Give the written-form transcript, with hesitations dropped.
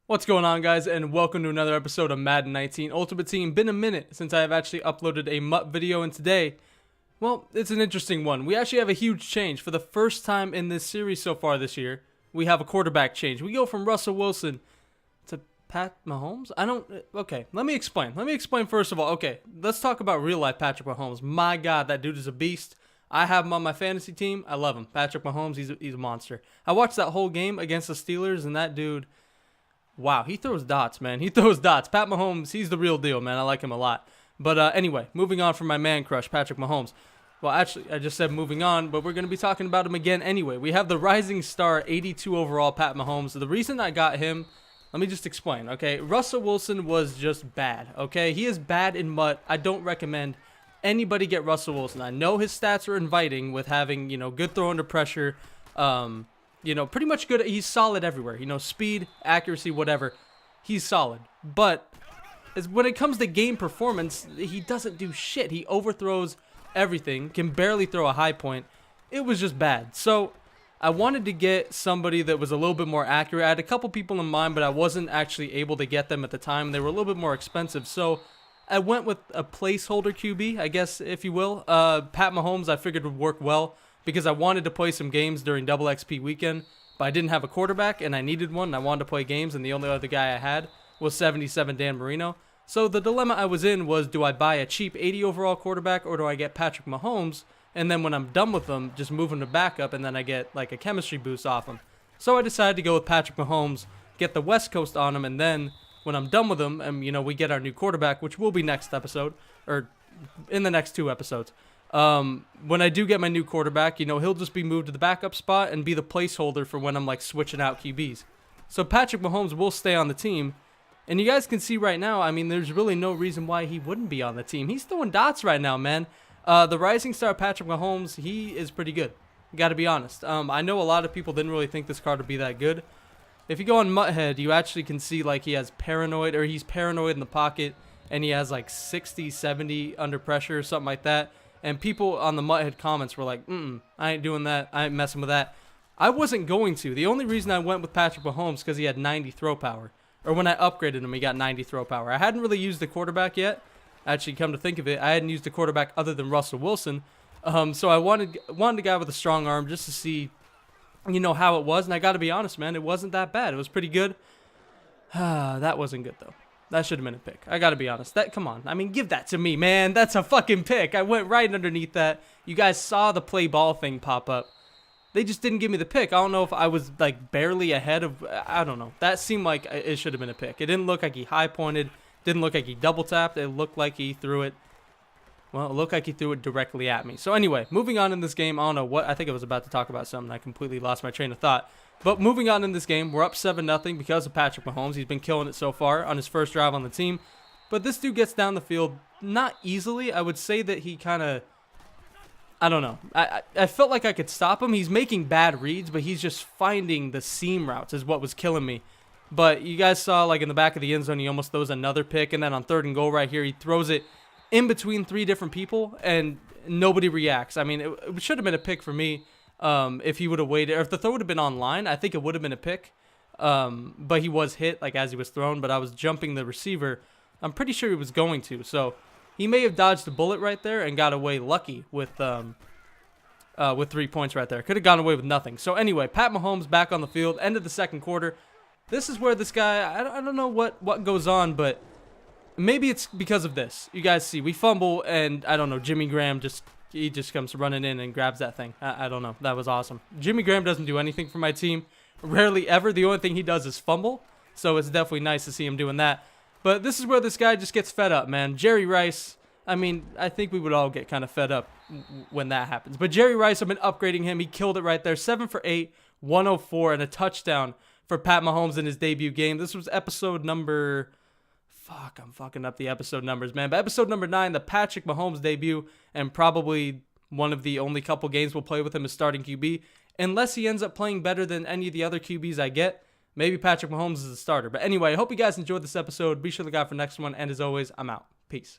What's going on, guys, and welcome to another episode of Madden 19 Ultimate Team. Been a minute since I have actually uploaded a MUT video, and today, well, it's an interesting one. We actually have a huge change. For the first time in this series so far this year, we have a quarterback change. We go from Russell Wilson to Pat Mahomes? Okay, let me explain. First of all. Okay, let's talk about real-life Patrick Mahomes. My God, that dude is a beast. I have him on my fantasy team. I love him. Patrick Mahomes, he's a monster. I watched that whole game against the Steelers, and that dude... wow, he throws dots, man. He throws dots. Pat Mahomes, he's the real deal, man. I like him a lot. But anyway, moving on from my man crush, Patrick Mahomes. Well, actually, I just said moving on, but we're going to be talking about him again anyway. We have the rising star, 82 overall, Pat Mahomes. The reason I got him, let me just explain, okay? Russell Wilson was just bad, okay? He is bad in MUT. I don't recommend anybody get Russell Wilson. I know his stats are inviting with having, good throw under pressure, pretty much good. He's solid everywhere. Speed, accuracy, whatever. He's solid. But when it comes to game performance, he doesn't do shit. He overthrows everything, can barely throw a high point. It was just bad. So I wanted to get somebody that was a little bit more accurate. I had a couple people in mind, but I wasn't actually able to get them at the time. They were a little bit more expensive. So I went with a placeholder QB, I guess, if you will. Pat Mahomes, I figured would work well, because I wanted to play some games during Double XP weekend, but I didn't have a quarterback, and I needed one, and I wanted to play games, and the only other guy I had was 77 Dan Marino. So the dilemma I was in was, do I buy a cheap 80 overall quarterback, or do I get Patrick Mahomes, and then when I'm done with them, just move him to backup, and then I get like a chemistry boost off him. So I decided to go with Patrick Mahomes, get the West Coast on him, and then when I'm done with him, and we get our new quarterback, which will be next episode, or in the next 2 episodes. When I do get my new quarterback, he'll just be moved to the backup spot and be the placeholder for when I'm like switching out QBs. So Patrick Mahomes will stay on the team. And you guys can see right now, there's really no reason why he wouldn't be on the team. He's throwing dots right now, man. The rising star Patrick Mahomes, he is pretty good. Gotta be honest. I know a lot of people didn't really think this card would be that good. If you go on Mutthead, you actually can see like he's paranoid in the pocket, and he has like 60, 70 under pressure or something like that. And people on the Mutthead comments were like, I ain't doing that. I ain't messing with that. I wasn't going to. The only reason I went with Patrick Mahomes because he had 90 throw power. Or when I upgraded him, he got 90 throw power. I hadn't really used the quarterback yet. Actually, come to think of it, I hadn't used a quarterback other than Russell Wilson. So I wanted a guy with a strong arm just to see, how it was. And I got to be honest, man, it wasn't that bad. It was pretty good. That wasn't good, though. That should have been a pick. I got to be honest. Come on. Give that to me, man. That's a fucking pick. I went right underneath that. You guys saw the play ball thing pop up. They just didn't give me the pick. I don't know if I was, like, barely ahead of... I don't know. That seemed like it should have been a pick. It didn't look like he high-pointed. Didn't look like he double-tapped. It looked like he threw it... Well, it looked like he threw it directly at me. So, anyway, moving on in this game. I don't know what... I think I was about to talk about something. I completely lost my train of thought. But moving on in this game, we're up 7-0 because of Patrick Mahomes. He's been killing it so far on his first drive on the team. But this dude gets down the field not easily. I would say that he kind of... I don't know. I felt like I could stop him. He's making bad reads, but he's just finding the seam routes is what was killing me. But you guys saw, like, in the back of the end zone, he almost throws another pick. And then on 3rd and goal right here, he throws it in between 3 different people, and nobody reacts. It should have been a pick for me. If he would have waited, or if the throw would have been online, I think it would have been a pick. But he was hit, like, as he was thrown, but I was jumping the receiver. I'm pretty sure he was going to, so he may have dodged a bullet right there and got away lucky with 3 points right there. Could have gone away with nothing. So anyway, Pat Mahomes back on the field, end of the second quarter. This is where this guy, I don't know what goes on, but maybe it's because of this. You guys see, we fumble, and I don't know, Jimmy Graham he just comes running in and grabs that thing. I don't know. That was awesome. Jimmy Graham doesn't do anything for my team. Rarely ever. The only thing he does is fumble. So it's definitely nice to see him doing that. But this is where this guy just gets fed up, man. Jerry Rice, I think we would all get kind of fed up when that happens. But Jerry Rice, I've been upgrading him. He killed it right there. 7 for 8, 104, and a touchdown for Pat Mahomes in his debut game. This was episode number... Fuck, I'm fucking up the episode numbers, man. But episode number 9, the Patrick Mahomes debut, and probably one of the only couple games we'll play with him as starting QB. Unless he ends up playing better than any of the other QBs I get, maybe Patrick Mahomes is the starter. But anyway, I hope you guys enjoyed this episode. Be sure to look out for the next one. And as always, I'm out. Peace.